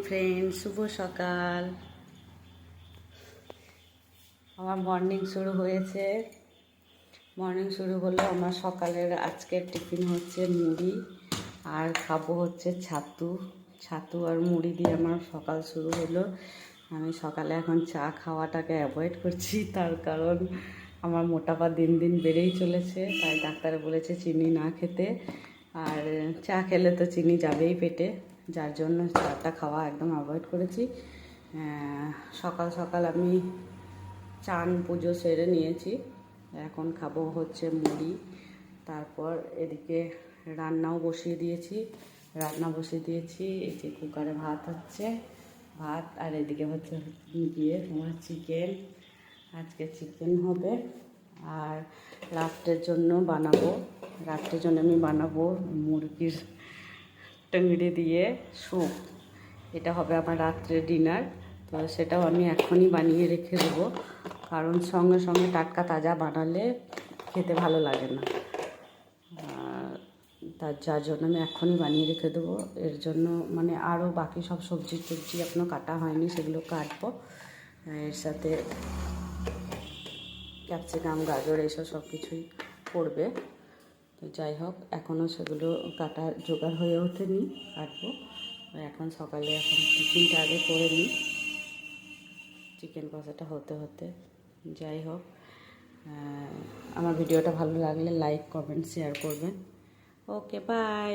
Friend, শুভ সকাল। আমার morning শুরু হয়েছে। মর্নিং শুরু হলো। আমার সকালের আজকের টিফিন হচ্ছে মুড়ি, আর খাবো হচ্ছে ছাতু। ছাতু আর মুড়ি দিয়ে আমার সকাল শুরু হলো। আমি সকালে এখন চা খাওয়াটাকে অ্যাভয়েড করছি, তার কারণ আমার মোটাপা দিন দিন বেড়েই চলেছে। তাই ডাক্তার বলেছে চিনি না খেতে, আর চা খেলে তো চিনি যাবেই পেটে, যার জন্য চাটা খাওয়া একদম অ্যাভয়েড করেছি। সকাল সকাল আমি চান পুজো সেরে নিয়েছি। এখন খাবো হচ্ছে মুড়ি। তারপর এদিকে রান্নাও বসিয়ে দিয়েছি। এই যে কুকারে ভাত হচ্ছে, ভাত। আর এদিকে হচ্ছে তোমার চিকেন। আজকে চিকেন হবে। আর রাত্রের জন্য আমি বানাবো মুরগির টংড়ি দিয়ে স্যুপ। এটা হবে আমার রাত্রের ডিনার। তো সেটাও আমি এখনই বানিয়ে রেখে দেবো, কারণ সঙ্গে সঙ্গে টাটকা তাজা বানালে খেতে ভালো লাগে না। যার জন্য আমি এখনই বানিয়ে রেখে দেবো। এর জন্য মানে আরও বাকি সব সবজি টবজি এখনও কাটা হয়নি, সেগুলো কাটবো। এর সাথে ক্যাপসিকাম, গাজর এইসব সব কিছুই পড়বে। তো যাই হোক, এখনও সেগুলো কাটার জোগাড় হয়ে ওঠেনি, কাটবো। এখন টিফিনটা আগে করে নিই, চিকেন কষাটা হতে হতে। যাই হোক, আমার ভিডিওটা ভালো লাগলে লাইক, কমেন্ট, শেয়ার করবেন। ওকে, বাই।